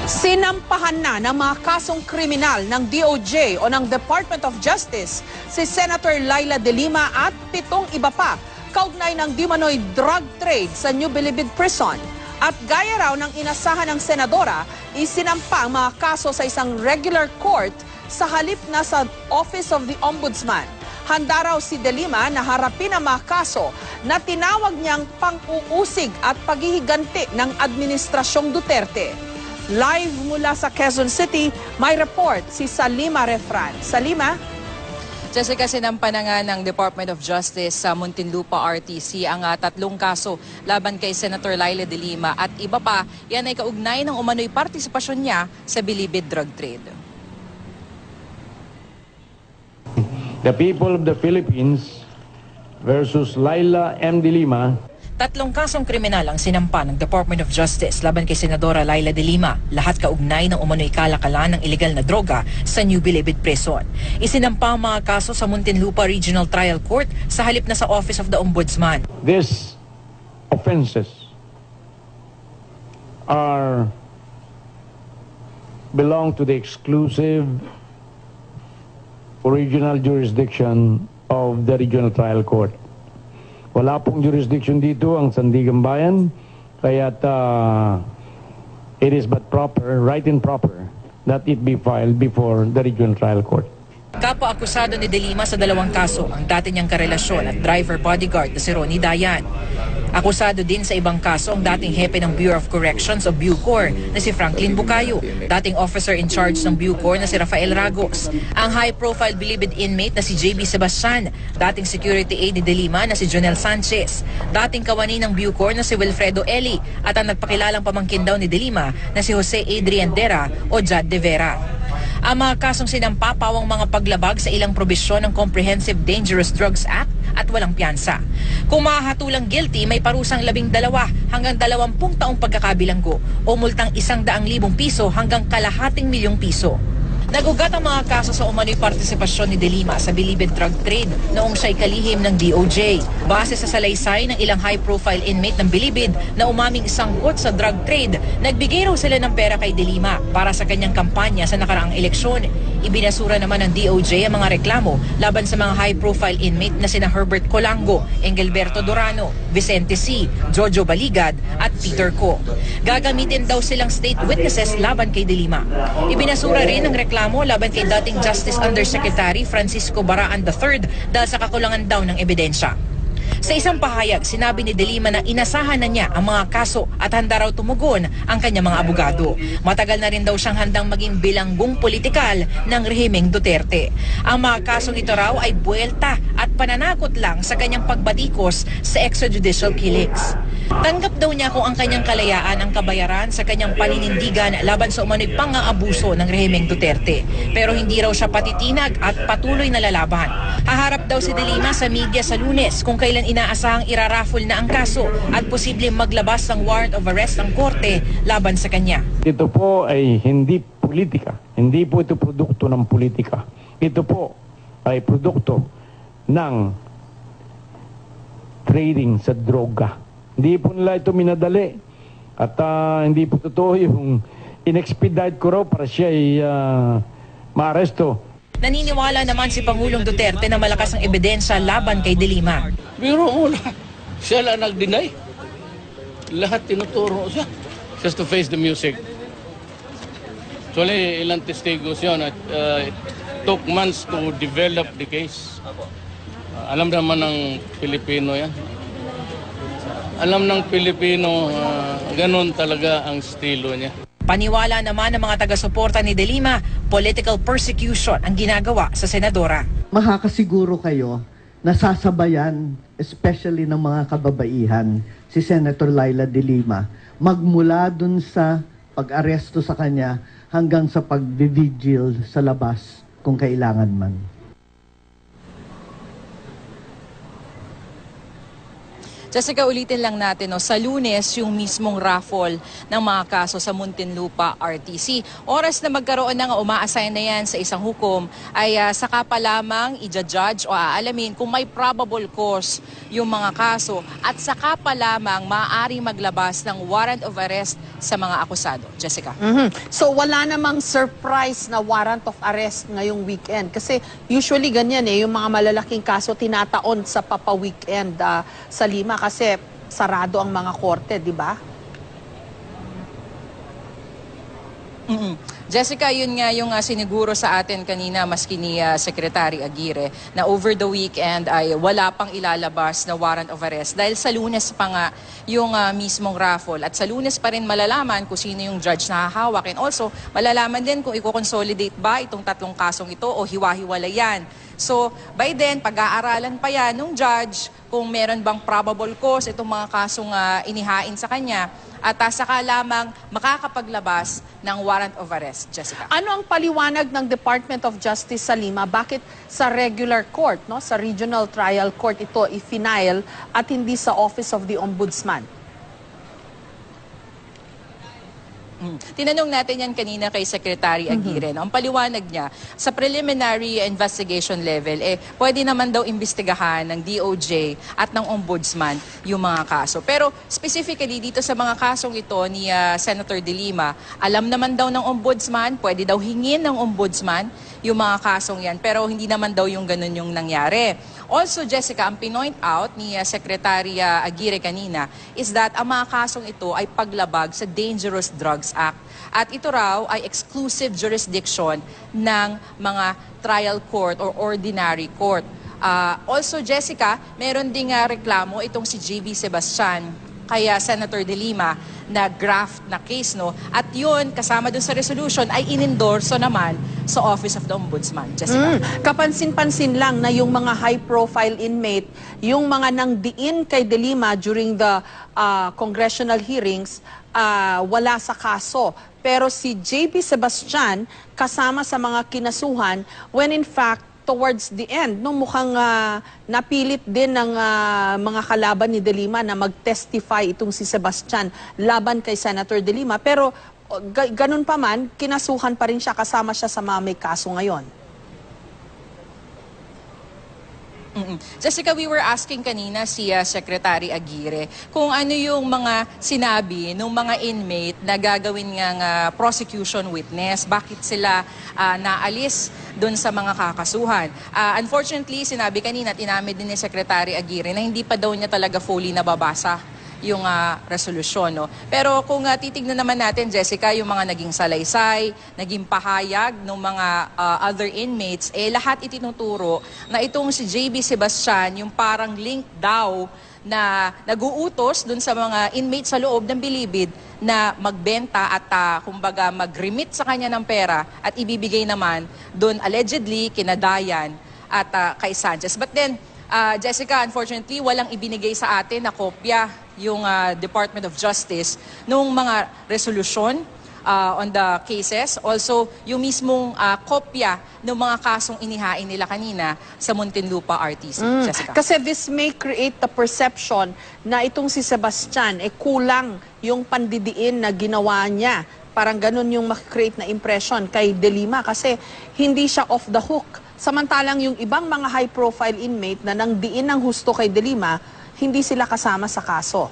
Sinampahan na ng mga kasong kriminal ng DOJ o ng Department of Justice si Senator Laila De Lima at 7 iba pa kaugnay ng di-manoy drug trade sa New Bilibid Prison. At gaya raw ng inasahan ng senadora, isinampa ang mga kaso sa isang regular court sa halip na sa Office of the Ombudsman. Handa raw si De Lima na harapin ang mga kaso na tinawag niyang pang-uusig at paghihiganti ng Administrasyong Duterte. Live mula sa Quezon City, may report si Salima Refran. Salima? Jessica, sinampa na nga ng Department of Justice sa Muntinlupa RTC ang 3 kaso laban kay Senator Laila De Lima at iba pa, yan ay kaugnay ng umano'y partisipasyon niya sa Bilibid drug trade. The people of the Philippines versus Laila M. De Lima. 3 kasong kriminal ang sinampa ng Department of Justice laban kay Senadora Laila De Lima, lahat kaugnay ng umano'y kalakalan ng ilegal na droga sa New Bilibid Prison. Isinampa ang mga kaso sa Muntinlupa Regional Trial Court sa halip na sa Office of the Ombudsman. These offenses belong to the exclusive original jurisdiction of the Regional Trial Court. Wala pong jurisdiction dito ang Sandigan Bayan, kaya't it is but proper, right and proper, that it be filed before the Regional Trial Court. Kapwa-akusado ni De Lima sa 2 kaso ang dati niyang karelasyon at driver bodyguard na si Ronnie Dayan. Akusado din sa ibang kaso ang dating hepe ng Bureau of Corrections o Bucor na si Franklin Bucayo, dating officer in charge ng Bucor na si Rafael Ragos, ang high-profile Bilibid inmate na si JB Sebastian, dating security aide ni De Lima na si Jonel Sanchez, dating kawani ng Bucor na si Wilfredo Eli at ang nagpakilalang pamangkin daw ni De Lima na si Jose Adrian Dera o Jad De Vera. Ang mga kasong sinampa pawang mga paglabag sa ilang probisyon ng Comprehensive Dangerous Drugs Act at walang piyansa. Kung mahahatulang guilty, may parusang 12 hanggang 20 taong pagkakabilanggo o multang 100,000 piso hanggang kalahating milyong piso. Nagugat ang mga kaso sa umano'y partisipasyon ni De Lima sa Bilibid drug trade noong siya'y kalihim ng DOJ. Base sa salaysay ng ilang high-profile inmate ng Bilibid na umaming sangkot sa drug trade, nagbigay raw sila ng pera kay De Lima para sa kanyang kampanya sa nakaraang eleksyon. Ibinasura naman ng DOJ ang mga reklamo laban sa mga high-profile inmate na sina Herbert Colango, Engelberto Durano, Vicente C., Jojo Baligad at Peter Co. Gagamitin daw silang state witnesses laban kay De Lima. Ibinasura rin ang reklamo laban kay dating Justice Undersecretary Francisco Baraan III dahil sa kakulangan daw ng ebidensya. Sa isang pahayag, sinabi ni De Lima na inasahan na niya ang mga kaso at handa raw tumugon ang kanyang mga abogado. Matagal na rin daw siyang handang maging bilanggong politikal ng rehimeng Duterte. Ang mga kasong ito raw ay buwelta at pananakot lang sa kanyang pagbatikos sa extrajudicial killings. Tanggap daw niya kung ang kanyang kalayaan ang kabayaran sa kanyang paninindigan laban sa umano'y pang-aabuso ng rehimeng Duterte. Pero hindi raw siya patitinag at patuloy na lalaban. Haharap daw si De Lima sa media sa Lunes kung kailan inaasahang iraraffle na ang kaso at posibleng maglabas ng warrant of arrest ang korte laban sa kanya. Ito po ay hindi politika. Hindi po ito produkto ng politika. Ito po ay produkto ng trading sa droga. Hindi po nila ito minadali. At hindi po totoo yung in-expedite ko raw para siya ay maaresto. Naniniwala naman si Pangulong Duterte na malakas ang ebidensya laban kay De Lima. Biro mo lahat. Siya lang nag-deny. Lahat tinuturo siya. Just to face the music. Actually, ilang testigos yun. It took months to develop the case. Alam naman ng Pilipino yan. Alam ng Pilipino, ganun talaga ang estilo niya. Paniwala naman ng mga taga-suporta ni De Lima, political persecution ang ginagawa sa senadora. Makakasiguro kayo na sasabayan, especially ng mga kababaihan, si Senator Laila De Lima, magmula dun sa pag-aresto sa kanya hanggang sa pag-vigil sa labas kung kailangan man. Jessica, ulitin lang natin, no, sa Lunes, yung mismong raffle ng mga kaso sa Muntinlupa RTC. Oras na magkaroon ng uma-assign na yan sa isang hukom, ay saka pa lamang i-judge o aalamin kung may probable cause yung mga kaso at saka pa lamang maaaring maglabas ng warrant of arrest sa mga akusado. Jessica? So wala namang surprise na warrant of arrest ngayong weekend. Kasi usually ganyan yung mga malalaking kaso tinataon sa papa-weekend sa Lima kasi sarado ang mga korte, di ba? Jessica, yun nga yung siniguro sa atin kanina maski ni Secretary Aguirre na over the weekend ay wala pang ilalabas na warrant of arrest dahil sa Lunes pa nga yung mismong raffle at sa Lunes pa rin malalaman kung sino yung judge na hahawak and also malalaman din kung i-consolidate ba itong tatlong kasong ito o hiwa-hiwalay yan. So, by then, pag-aaralan pa yan ng judge kung meron bang probable cause itong mga kasong inihain sa kanya at saka lamang makakapaglabas ng warrant of arrest. Jessica? Ano ang paliwanag ng Department of Justice sa Lima? Bakit sa regular court, no, sa regional trial court ito i-file at hindi sa Office of the Ombudsman? Tinanong natin yan kanina kay Secretary Aguirre. No? Ang paliwanag niya, sa preliminary investigation level, pwede naman daw imbestigahan ng DOJ at ng Ombudsman yung mga kaso. Pero specifically dito sa mga kasong ito ni Senator De Lima, alam naman daw ng Ombudsman, pwede daw hingin ng Ombudsman yung mga kasong yan. Pero hindi naman daw yung ganun yung nangyari. Also, Jessica, ang pinoint out ni Secretary Aguirre kanina is that ang mga kasong ito ay paglabag sa Dangerous Drugs Act. At ito raw ay exclusive jurisdiction ng mga trial court or ordinary court. Also, Jessica, meron ding reklamo itong si JB Sebastian kaya Senator De Lima na graft na case, no? At yun, kasama dun sa resolution, ay inendorso naman sa Office of the Ombudsman. Jessica? Kapansin-pansin lang na yung mga high-profile inmate, yung mga nangdiin kay De Lima during the congressional hearings, wala sa kaso. Pero si JB Sebastian, kasama sa mga kinasuhan, when in fact, towards the end, no, mukhang napilit din ng mga kalaban ni De Lima na mag-testify itong si Sebastian laban kay Senator De Lima. Pero ganun pa man, kinasuhan pa rin siya, kasama siya sa mga may kaso ngayon. Jessica, we were asking kanina si Secretary Aguirre kung ano yung mga sinabi ng mga inmate na gagawin nga prosecution witness. Bakit sila naalis doon sa mga kakasuhan? Unfortunately, sinabi kanina at inamin din ni Secretary Aguirre na hindi pa daw niya talaga fully nababasa yung resolusyon. No? Pero kung titignan naman natin, Jessica, yung mga naging salaysay, naging pahayag ng mga other inmates, lahat itinuturo na itong si JB Sebastian, yung parang link daw na nag-uutos dun sa mga inmates sa loob ng bilibid na magbenta at kumbaga mag-remit sa kanya ng pera at ibibigay naman dun allegedly kina Dayan at kay Sanchez. But then, Jessica, unfortunately, walang ibinigay sa atin na kopya yung Department of Justice nung mga resolusyon on the cases. Also, yung mismong kopya ng mga kasong inihain nila kanina sa Muntinlupa RTC. Jessica? Kasi this may create the perception na itong si Sebastian, kulang yung pandidiin na ginawa niya. Parang ganun yung makikreate na impression kay De Lima kasi hindi siya off the hook. Samantalang yung ibang mga high-profile inmate na nang diin ng husto kay De Lima, hindi sila kasama sa kaso.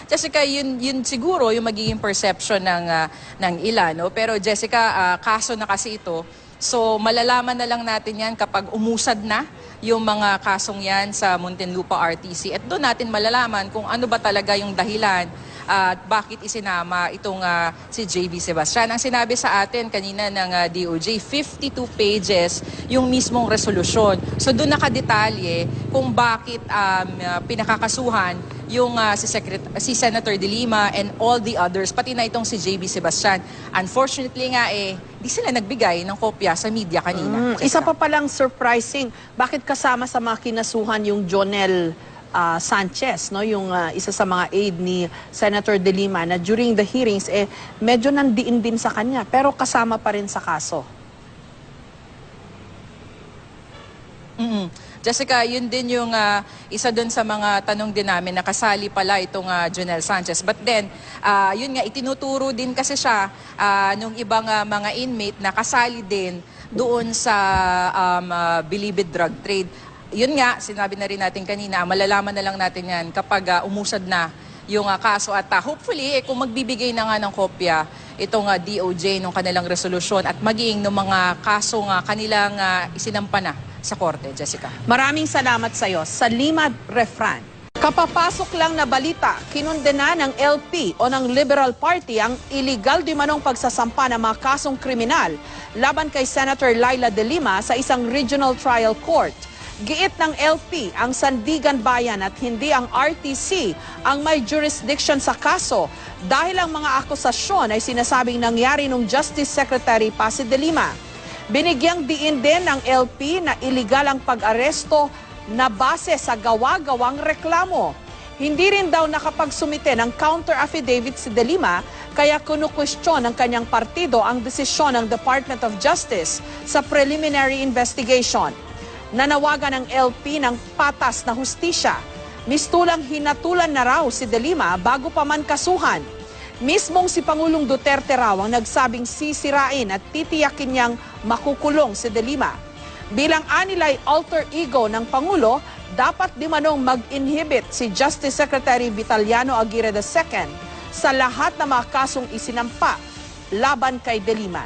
Jessica, yun siguro yung magiging perception ng ilan. No? Pero Jessica, kaso na kasi ito. So malalaman na lang natin yan kapag umusad na yung mga kasong yan sa Muntinlupa RTC. At doon natin malalaman kung ano ba talaga yung dahilan at bakit isinama itong si JB Sebastian. Ang sinabi sa atin kanina ng DOJ, 52 pages yung mismong resolusyon. So doon nakadetalye kung bakit pinakakasuhan yung si Senator De Lima and all the others, pati na itong si JB Sebastian. Unfortunately nga di sila nagbigay ng kopya sa media kanina. Isa pa palang surprising, bakit kasama sa mga kinasuhan yung Jonel Sanchez, no, yung isa sa mga aide ni Senator De Lima na during the hearings medyo nandiin din sa kanya pero kasama pa rin sa kaso. Jessica, yun din yung isa dun sa mga tanong din namin, nakasali pala itong Jonel Sanchez. But then, yun nga, itinuturo din kasi siya nung ibang mga inmate na kasali din doon sa bilibid drug trade. Yun nga, sinabi na rin natin kanina, malalaman na lang natin yan kapag umusad na yung kaso at hopefully kung magbibigay na nga ng kopya itong DOJ ng kanilang resolusyon at maging ng mga kaso kanilang isinampa na sa korte, Jessica. Maraming salamat sa iyo. Salima Refran. Kapapasok lang na balita, kinundena ng LP o ng Liberal Party ang illegal di manong pagsasampa ng mga kasong kriminal laban kay Senator Laila De Lima sa isang regional trial court. Giit ng LP ang Sandigan Bayan at hindi ang RTC ang may jurisdiction sa kaso dahil ang mga akusasyon ay sinasabing nangyari nung Justice Secretary Pasi De Lima. Binigyang diin din ng LP na iligal ang pag-aresto na base sa gawa-gawang reklamo. Hindi rin daw nakapagsumite ng counter affidavit si De Lima kaya kinukwestiyon ng kanyang partido ang desisyon ng Department of Justice sa preliminary investigation. Nanawagan ng LP ng patas na hustisya. Mistulang hinatulan na raw si De Lima bago pa man kasuhan. Mismong si Pangulong Duterte raw ang nagsabing sisirain at titiyakin niyang makukulong si De Lima. Bilang anilay alter ego ng Pangulo, dapat di manong mag-inhibit si Justice Secretary Vitaliano Aguirre II sa lahat ng mga kasong isinampa laban kay De Lima.